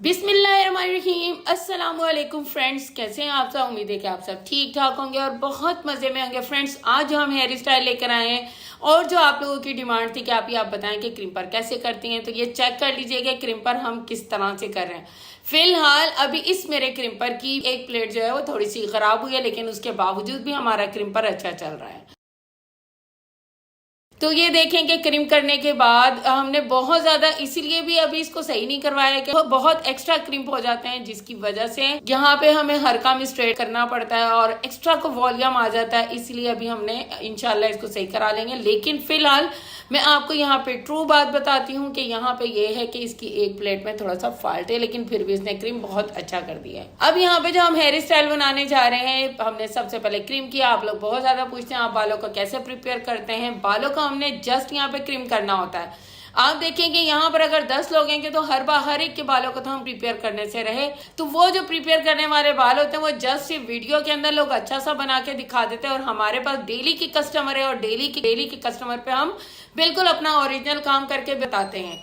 बिस्मिल्लाहिर्रहमानिर्रहीम। अस्सलाम वालेकुम फ्रेंड्स, कैसे हैं आप सब। उम्मीद है कि आप सब ठीक ठाक होंगे और बहुत मज़े में होंगे। फ्रेंड्स, आज जो हम हेयर स्टाइल लेकर आए हैं और जो आप लोगों की डिमांड थी कि आप बताएं कि क्रिम्पर कैसे करती हैं, तो ये चेक कर लीजिएगा क्रिम्पर हम किस तरह से कर रहे हैं। फिलहाल अभी इस मेरे क्रिम्पर की एक प्लेट जो है वो थोड़ी सी ख़राब हुई है, लेकिन उसके बावजूद भी हमारा क्रिम्पर अच्छा चल रहा है। तो ये देखें कि क्रिम करने के बाद हमने बहुत ज़्यादा इसीलिए भी अभी इसको सही नहीं करवाया कि बहुत एक्स्ट्रा क्रिम्प हो जाते हैं, जिसकी वजह से यहाँ पे हमें हर काम स्ट्रेट करना पड़ता है और एक्स्ट्रा को वॉल्यूम आ जाता है। इसलिए अभी हमने इंशाल्लाह इसको सही करा लेंगे। लेकिन फिलहाल मैं आपको यहाँ पे ट्रू बात बताती हूँ कि यहाँ पे ये है कि इसकी एक प्लेट में थोड़ा सा फॉल्ट है, लेकिन फिर भी इसने क्रीम बहुत अच्छा कर दिया है। अब यहाँ पे जो हम हेयर स्टाइल बनाने जा रहे हैं, हमने सबसे पहले क्रीम किया। आप लोग बहुत ज्यादा पूछते हैं आप बालों को कैसे प्रिपेयर करते हैं। बालों को हमने जस्ट यहाँ पे क्रीम करना होता है। आप देखेंगे यहाँ पर अगर 10 लोग हैं तो हर एक के बालों को तो हम प्रिपेयर करने से रहे, तो वो जो प्रिपेयर करने वाले बाल होते हैं वो जस्ट सिर्फ वीडियो के अंदर लोग अच्छा सा बना के दिखा देते हैं। और हमारे पास डेली की कस्टमर है और डेली की कस्टमर पे हम बिल्कुल अपना ओरिजिनल काम करके बताते हैं।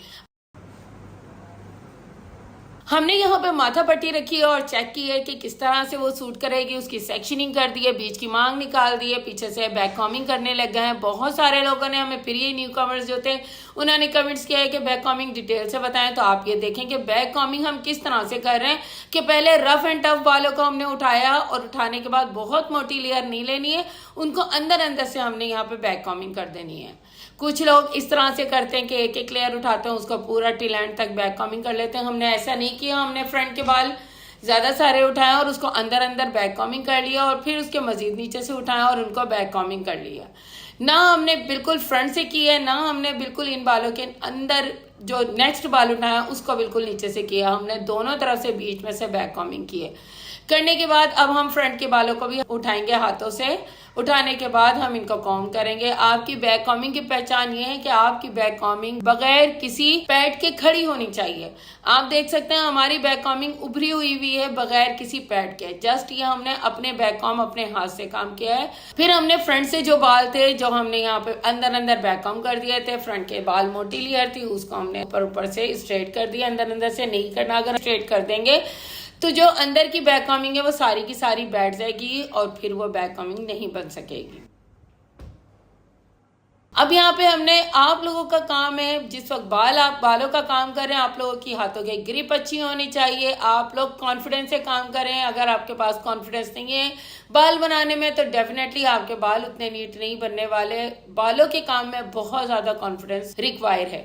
हमने यहाँ पे माथा पट्टी रखी है और चेक की है कि किस तरह से वो सूट करेगी। उसकी सेक्शनिंग कर दी है, बीच की मांग निकाल दी है, पीछे से बैक कॉमिंग करने लग गए हैं। बहुत सारे लोगों ने हमें फिर ये न्यू कमर्स जो थे उन्होंने कमेंट्स किया है कि बैक कॉमिंग डिटेल से बताएं। तो आप ये देखें कि बैक कॉमिंग हम किस तरह से कर रहे हैं कि पहले रफ एंड टफ बालों को हमने उठाया और उठाने के बाद बहुत मोटी लेयर नहीं लेनी है, उनको अंदर से हमने यहाँ पे बैक कॉमिंग कर देनी है। कुछ लोग इस तरह से करते हैं कि एक एक लेयर उठाते हैं, उसको पूरा टिल एंड तक बैक कॉमिंग कर लेते हैं। हमने ऐसा नहीं किया, हमने फ्रंट के बाल ज्यादा सारे उठाए और उसको अंदर बैक कॉमिंग कर लिया और फिर उसके मजीद नीचे से उठाया और उनको बैक कॉमिंग कर लिया। ना हमने बिल्कुल फ्रंट से किया है, ना हमने बिल्कुल इन बालों के अंदर जो नेक्स्ट बाल उठाया उसको बिल्कुल नीचे से किया। हमने दोनों तरफ से बीच में से बैक कॉमिंग किए। करने के बाद अब हम फ्रंट के बालों को भी उठाएंगे हाथों से। उठाने के बाद हम इनको कॉम करेंगे। आपकी बैक कॉमिंग की पहचान ये है कि आपकी बैक कॉमिंग बगैर किसी पैड के खड़ी होनी चाहिए। आप देख सकते हैं हमारी बैक कॉमिंग उभरी हुई है बगैर किसी पैड के। जस्ट ये हमने अपने बैक कॉम अपने हाथ से काम किया है। फिर हमने फ्रंट से जो बाल थे जो हमने यहाँ पे अंदर बैक कॉम कर दिए थे, फ्रंट के बाल मोटी लेयर थी उसको हमने ऊपर से स्ट्रेट कर दिया। अंदर से नहीं करना, अगर स्ट्रेट कर देंगे तो जो अंदर की बैक कॉमिंग है वो सारी की सारी बैठ जाएगी और फिर वो बैक कॉमिंग नहीं बन सकेगी। अब यहाँ पे हमने आप लोगों का काम है, जिस वक्त आप बालों का काम कर रहे हैं, आप लोगों की हाथों की ग्रिप अच्छी होनी चाहिए। आप लोग कॉन्फिडेंस से काम करें। अगर आपके पास कॉन्फिडेंस नहीं है बाल बनाने में तो डेफिनेटली आपके बाल उतने नीट नहीं बनने वाले। बालों के काम में बहुत ज्यादा कॉन्फिडेंस रिक्वायर है।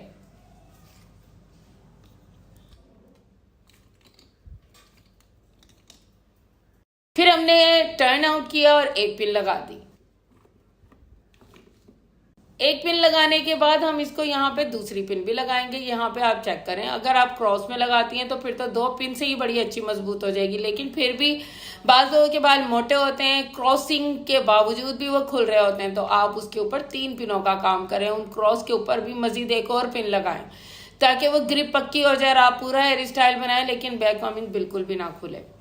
फिर हमने टर्न आउट किया और एक पिन लगा दी। एक पिन लगाने के बाद हम इसको यहाँ पे दूसरी पिन भी लगाएंगे। यहाँ पे आप चेक करें, अगर आप क्रॉस में लगाती हैं तो फिर तो 2 पिन से ही बड़ी अच्छी मजबूत हो जाएगी। लेकिन फिर भी बाज़ लोगों के बाल मोटे होते हैं, क्रॉसिंग के बावजूद भी वो खुल रहे होते हैं, तो आप उसके ऊपर 3 पिनों का काम करें। उन क्रॉस के ऊपर भी मजीद एक और पिन लगाएं ताकि वो ग्रिप पक्की हो जाए। आप पूरा हेयर स्टाइल बनाएं लेकिन बैक कॉमिंग बिल्कुल भी ना खुले।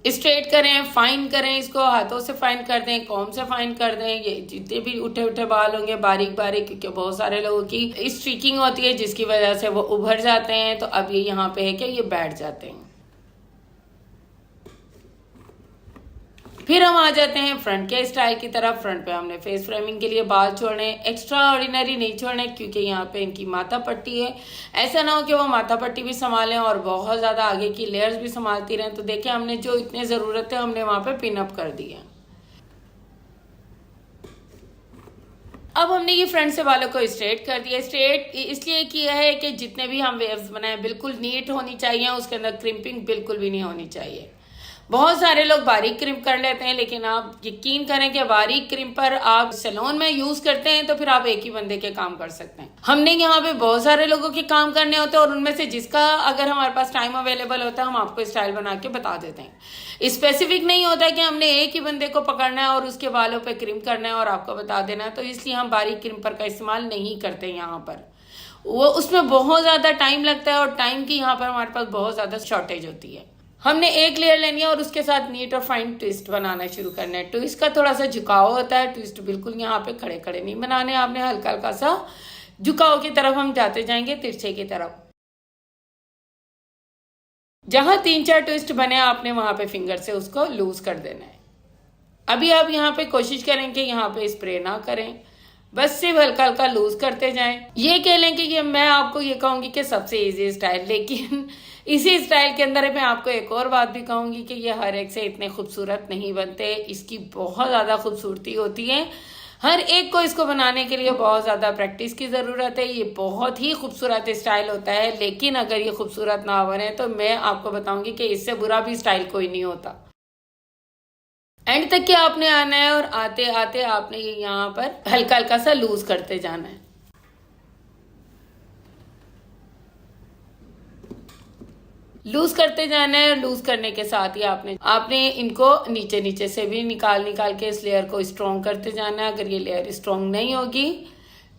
स्ट्रेट करें, फाइन करें, इसको हाथों से फाइन कर दें, कॉम से फाइन कर दें। ये जितने भी उठे बाल होंगे बारीक क्योंकि बहुत सारे लोगों की स्ट्रीकिंग होती है जिसकी वजह से वो उभर जाते हैं। तो अब ये यहाँ पे है कि ये बैठ जाते हैं। फिर हम आ जाते हैं फ्रंट के स्टाइल की तरफ। फ्रंट पे हमने फेस फ्रेमिंग के लिए बाल छोड़ने, एक्स्ट्रा ऑर्डिनरी नहीं छोड़ने क्योंकि यहाँ पे इनकी माथा पट्टी है। ऐसा ना हो कि वो माथा पट्टी भी संभालें और बहुत ज्यादा आगे की लेयर्स भी संभालती रहें। तो देखिए हमने जो इतने जरूरत है हमने वहां पे पिन अप कर दिए। अब हमने ये फ्रंट से बालों को स्ट्रेट कर दिया। स्ट्रेट इसलिए किया है कि जितने भी हम वेव्स बनाए बिल्कुल नीट होनी चाहिए, उसके अंदर क्रिम्पिंग बिल्कुल भी नहीं होनी चाहिए। बहुत सारे लोग बारीक क्रिम्प कर लेते हैं, लेकिन आप यकीन करें कि बारीक क्रिम्प पर आप सैलून में यूज करते हैं तो फिर आप एक ही बंदे के काम कर सकते हैं। हमने यहाँ पे बहुत सारे लोगों के काम करने होते हैं और उनमें से जिसका अगर हमारे पास टाइम अवेलेबल होता है हम आपको स्टाइल बना के बता देते हैं। स्पेसिफिक नहीं होता है कि हमने एक ही बंदे को पकड़ना है और उसके बालों पे क्रिम्प करना है और आपको बता देना है, तो इसलिए हम बारीक क्रिम्पर का इस्तेमाल नहीं करते। यहाँ पर वो उसमें बहुत ज्यादा टाइम लगता है और टाइम की यहाँ पर हमारे पास बहुत ज्यादा शॉर्टेज होती है। हमने एक लेयर लेनी है और उसके साथ नीट और फाइन ट्विस्ट बनाना शुरू करना है। ट्विस्ट का थोड़ा सा झुकाव होता है, ट्विस्ट बिल्कुल यहाँ पे खड़े खड़े नहीं बनाने, आपने हल्का सा झुकाव की तरफ हम जाते जाएंगे, तिरछे की तरफ। जहां 3-4 ट्विस्ट बने आपने वहां पे फिंगर से उसको लूज कर देना है। अभी आप यहाँ पे कोशिश करें कि यहाँ पे स्प्रे ना करें, बस सिर्फ हल्का हल्का लूज करते जाएं। ये कह लें कि ये मैं आपको ये कहूंगी कि सबसे इजी स्टाइल, लेकिन इसी स्टाइल के अंदर मैं आपको एक और बात भी कहूंगी कि ये हर एक से इतने खूबसूरत नहीं बनते, इसकी बहुत ज्यादा खूबसूरती होती है। हर एक को इसको बनाने के लिए बहुत ज्यादा प्रैक्टिस की जरूरत है। ये बहुत ही खूबसूरत स्टाइल होता है, लेकिन अगर ये खूबसूरत ना बने तो मैं आपको बताऊंगी कि इससे बुरा भी स्टाइल कोई नहीं होता। एंड तक के आपने आना है और आते आते आपने ये यहाँ पर हल्का हल्का सा लूज करते जाना है। लूज करते जाना है। लूज करने के साथ ही आपने इनको नीचे नीचे से भी निकाल के इस लेयर को स्ट्रॉन्ग करते जाना है। अगर ये लेयर स्ट्रॉन्ग नहीं होगी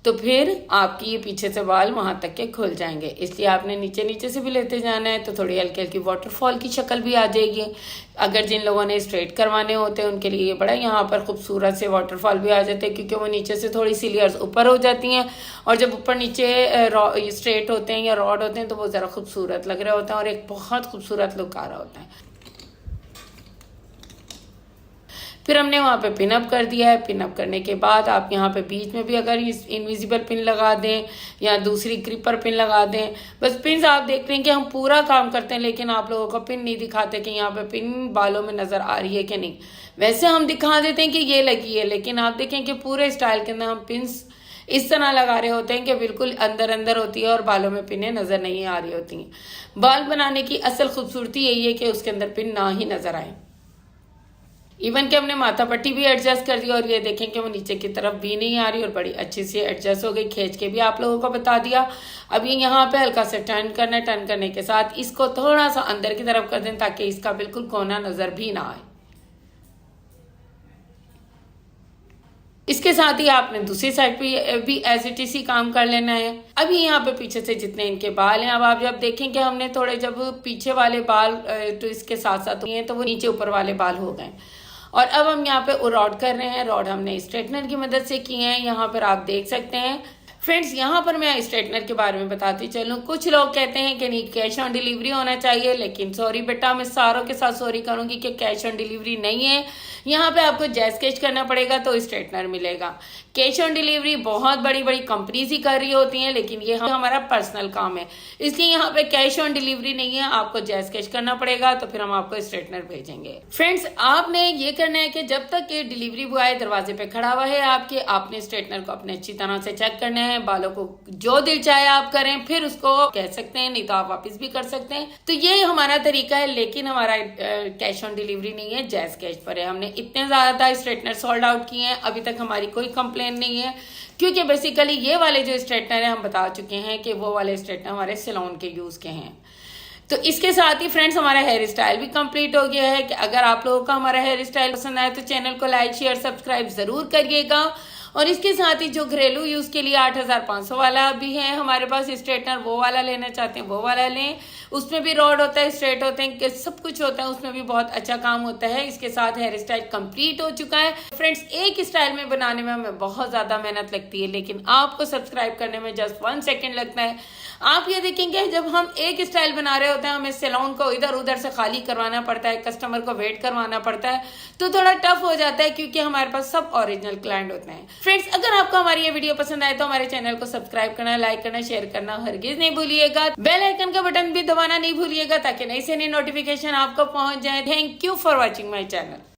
तो फिर आपकी ये पीछे से बाल वहां तक के खुल जाएंगे, इसलिए आपने नीचे नीचे से भी लेते जाना है। तो थोड़ी हल्की हल्की वाटरफॉल की शक्ल भी आ जाएगी। अगर जिन लोगों ने स्ट्रेट करवाने होते हैं उनके लिए बड़ा यहाँ पर खूबसूरत से वाटरफॉल भी आ जाते हैं, क्योंकि वो नीचे से थोड़ी सी लेयर्स ऊपर हो जाती हैं और जब ऊपर नीचे स्ट्रेट होते हैं या रॉड होते हैं तो वो ज़रा खूबसूरत लग रहे होते हैं और एक बहुत खूबसूरत लुक आ रहा होता है। फिर हमने वहाँ पे पिन अप कर दिया है। पिन अप करने के बाद आप यहाँ पे बीच में भी अगर इनविजिबल पिन लगा दें या दूसरी क्रीपर पिन लगा दें, बस पिन आप देख रहे हैं कि हम पूरा काम करते हैं लेकिन आप लोगों को पिन नहीं दिखाते कि यहाँ पे पिन बालों में नजर आ रही है कि नहीं। वैसे हम दिखा देते हैं कि ये लगी है, लेकिन आप देखें कि पूरे स्टाइल के अंदर हम पिन्स इस तरह लगा रहे होते हैं कि बिल्कुल अंदर अंदर होती है और बालों में पिनें नजर नहीं आ रही होती हैं। बाल बनाने की असल खूबसूरती यही है कि उसके अंदर पिन ना ही नजर आए। इवन कि हमने माथा पट्टी भी एडजस्ट कर दी और ये देखें कि वो नीचे की तरफ भी नहीं आ रही और बड़ी अच्छी सी एडजस्ट हो गई। खींच के भी आप लोगों को बता दिया। अब ये यहाँ पे हल्का से टर्न करना है। टर्न करने के साथ इसको थोड़ा सा अंदर की तरफ कर दें ताकि इसका बिल्कुल कोना नजर भी ना आए। इसके साथ ही आपने दूसरी साइड पे भी एज इट इज ही काम कर लेना है। अभी यहाँ पे पीछे से जितने इनके बाल हैं, अब आप जब देखें कि हमने थोड़े जब पीछे वाले बाल तो इसके साथ साथ हुए हैं तो वो नीचे ऊपर वाले बाल हो गए। और अब हम यहाँ पे रॉड कर रहे हैं। रॉड हमने स्ट्रेटनर की मदद से किए हैं। यहाँ पर आप देख सकते हैं फ्रेंड्स, यहाँ पर मैं स्ट्रेटनर के बारे में बताती चलूँ। कुछ लोग कहते हैं कि नहीं कैश ऑन डिलीवरी होना चाहिए, लेकिन सॉरी बेटा, मैं सारों के साथ सॉरी करूंगी कि कैश ऑन डिलीवरी नहीं है। यहाँ पे आपको जैज कैश करना पड़ेगा तो स्ट्रेटनर मिलेगा। कैश ऑन डिलीवरी बहुत बड़ी बड़ी कंपनीज ही कर रही होती हैं, लेकिन ये हमारा पर्सनल काम है, इसलिए यहाँ पे कैश ऑन डिलीवरी नहीं है। आपको जैज कैश करना पड़ेगा तो फिर हम आपको स्ट्रेटनर भेजेंगे। फ्रेंड्स, आपने ये करना है कि जब तक ये डिलीवरी बॉय दरवाजे पे खड़ा हुआ है आपने स्ट्रेटनर को अपने अच्छी तरह से चेक करना है। बालों को जो दिल चाहे आप करें, फिर उसको कह सकते हैं, नहीं तो आप वापस भी कर सकते हैं। तो ये हमारा तरीका है, लेकिन हमारा कैश ऑन डिलीवरी नहीं है, जैज कैश पर है। हमने इतने ज्यादा स्ट्रेटनर सोल्ड आउट किए हैं, अभी तक हमारी कोई कंप्लेन नहीं है, क्योंकि बेसिकली ये वाले जो स्ट्रेटनर है हम बता चुके हैं कि वो वाले स्ट्रेटनर हमारे सैलून के यूज के हैं। तो इसके साथ ही फ्रेंड्स हमारा हेयर स्टाइल भी कंप्लीट हो गया है। कि अगर आप लोगों का हमारा हेयर स्टाइल पसंद आए तो चैनल को लाइक शेयर सब्सक्राइब जरूर करिएगा। और इसके साथ ही जो घरेलू यूज के लिए 8500 वाला भी है हमारे पास स्ट्रेटनर, वो वाला लेना चाहते हैं वो वाला लें। उसमें भी रॉड होता है, स्ट्रेट होते हैं, सब कुछ होता है, उसमें भी बहुत अच्छा काम होता है। इसके साथ हेयर स्टाइल कंप्लीट हो चुका है। फ्रेंड्स, एक स्टाइल में बनाने में हमें बहुत ज्यादा मेहनत लगती है, लेकिन आपको सब्सक्राइब करने में जस्ट 1 सेकेंड लगता है। आप ये देखेंगे जब हम एक स्टाइल बना रहे होते हैं, हमें सैलून को इधर उधर से खाली करवाना पड़ता है, कस्टमर को वेट करवाना पड़ता है, तो थोड़ा टफ हो जाता है, क्योंकि हमारे पास सब ओरिजिनल क्लाइंट होते हैं। फ्रेंड्स, अगर आपको हमारी ये वीडियो पसंद आए तो हमारे चैनल को सब्सक्राइब करना, लाइक करना, शेयर करना हरगिज नहीं भूलिएगा। बेल आइकन का बटन भी दबाना नहीं भूलिएगा ताकि नई से नई नोटिफिकेशन आपको पहुंच जाए। Thank you for watching my channel.